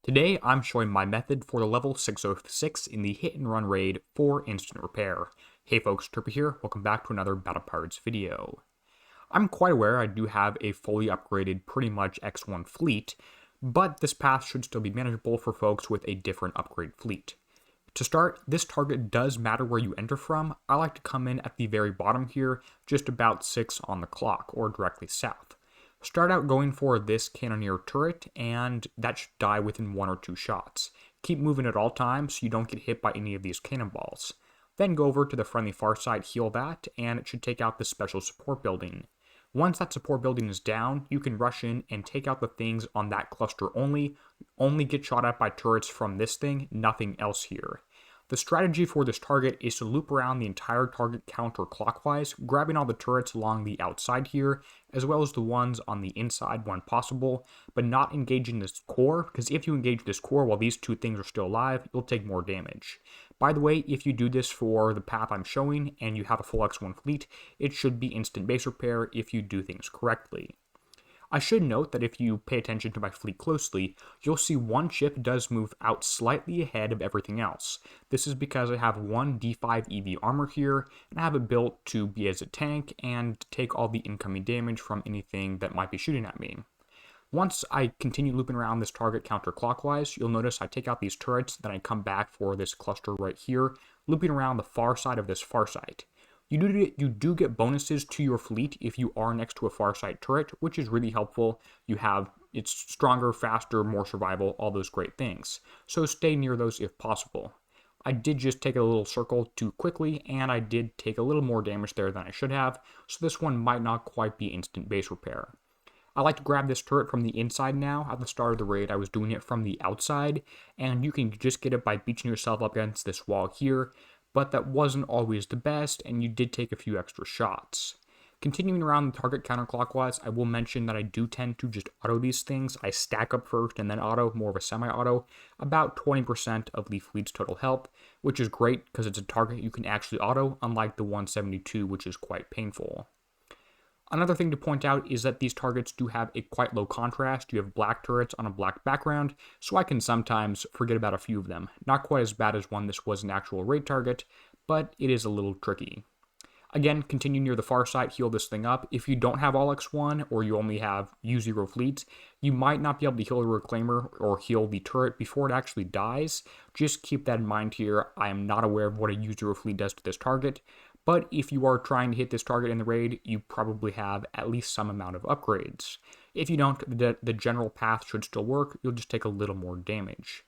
Today, I'm showing my method for the level 606 in the hit and run raid for instant repair. Hey folks, Derpy here, welcome back to another Battle Pirates video. I'm quite aware I do have a fully upgraded pretty much X1 fleet, but this path should still be manageable for folks with a different upgrade fleet. To start, this target does matter where you enter from. I like to come in at the very bottom here, just about 6 on the clock, or directly south. Start out going for this cannoneer turret, and that should die within 1 or 2 shots. Keep moving at all times so you don't get hit by any of these cannonballs. Then go over to the friendly far side, heal that, and it should take out the special support building. Once that support building is down, you can rush in and take out the things on that cluster only. Only get shot at by turrets from this thing, nothing else here. The strategy for this target is to loop around the entire target counterclockwise, grabbing all the turrets along the outside here, as well as the ones on the inside when possible, but not engaging this core, because if you engage this core while these two things are still alive, you'll take more damage. By the way, if you do this for the path I'm showing, and you have a full X1 fleet, it should be instant base repair if you do things correctly. I should note that if you pay attention to my fleet closely, you'll see one ship does move out slightly ahead of everything else. This is because I have one D5 EV armor here, and I have it built to be as a tank and take all the incoming damage from anything that might be shooting at me. Once I continue looping around this target counterclockwise, you'll notice I take out these turrets, then I come back for this cluster right here, looping around the far side of this far side. You do get bonuses to your fleet if you are next to a far side turret, which is really helpful. It's stronger, faster, more survival, all those great things. So stay near those if possible. I did just take a little circle too quickly, and I did take a little more damage there than I should have, so this one might not quite be instant base repair. I like to grab this turret from the inside now. At the start of the raid, I was doing it from the outside, and you can just get it by beaching yourself up against this wall here, but that wasn't always the best, and you did take a few extra shots. Continuing around the target counterclockwise, I will mention that I do tend to just auto these things. I stack up first and then auto, more of a semi-auto, about 20% of the fleet's total health, which is great because it's a target you can actually auto, unlike the 172, which is quite painful. Another thing to point out is that these targets do have a quite low contrast. You have black turrets on a black background, so I can sometimes forget about a few of them. Not quite as bad as when this was an actual raid target, but it is a little tricky. Again, continue near the far side, heal this thing up. If you don't have all X1 or you only have U0 fleets, you might not be able to heal the reclaimer or heal the turret before it actually dies. Just keep that in mind here. I am not aware of what a U0 fleet does to this target, but if you are trying to hit this target in the raid, you probably have at least some amount of upgrades. If you don't, the general path should still work, you'll just take a little more damage.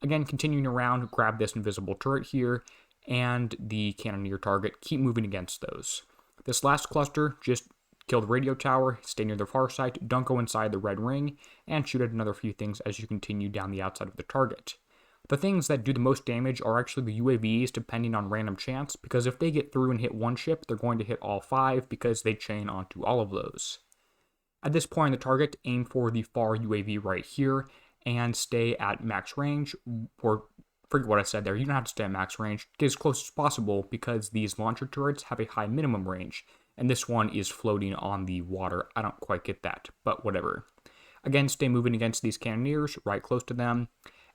Again, continuing around, grab this invisible turret here, and the cannoneer target, keep moving against those. This last cluster, just kill the radio tower, stay near the far side, don't go inside the red ring, and shoot at another few things as you continue down the outside of the target. The things that do the most damage are actually the UAVs, depending on random chance, because if they get through and hit one ship, they're going to hit all 5 because they chain onto all of those. At this point in the target, aim for the far UAV right here, and stay at max range, or forget what I said there, you don't have to stay at max range, get as close as possible because these launcher turrets have a high minimum range, and this one is floating on the water. I don't quite get that, but whatever. Again, stay moving against these cannoneers, right close to them.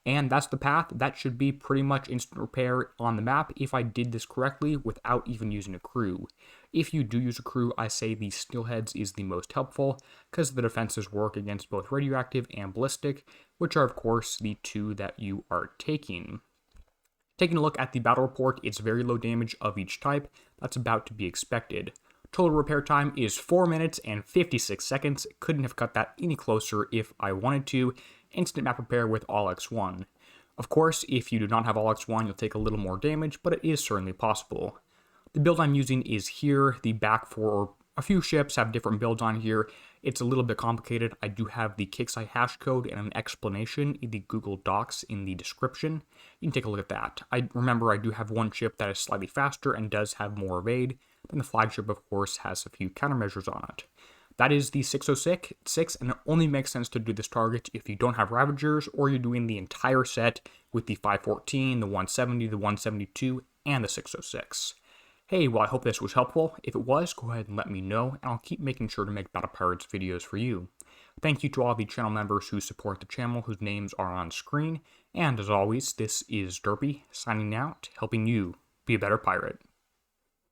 And that's the path. That should be pretty much instant repair on the map if I did this correctly without even using a crew. If you do use a crew, I say the steelheads is the most helpful because the defenses work against both radioactive and ballistic, which are of course the two that you are taking. Taking a look at the battle report, it's very low damage of each type. That's about to be expected. Total repair time is 4 minutes and 56 seconds. Couldn't have cut that any closer if I wanted to. Instant map repair with all X1. Of course, if you do not have all X1, you'll take a little more damage, but it is certainly possible. The build I'm using is here. The back for a few ships have different builds on here. It's a little bit complicated. I do have the Kixeye hash code and an explanation in the Google Docs in the description. You can take a look at that. Remember I do have one ship that is slightly faster and does have more evade, and the flagship of course has a few countermeasures on it. That is the 606, and it only makes sense to do this target if you don't have Ravagers or you're doing the entire set with the 514, the 170, the 172, and the 606. Hey, well I hope this was helpful. If it was, go ahead and let me know, and I'll keep making sure to make Battle Pirates videos for you. Thank you to all the channel members who support the channel, whose names are on screen. And as always, this is Derpy, signing out, helping you be a better pirate.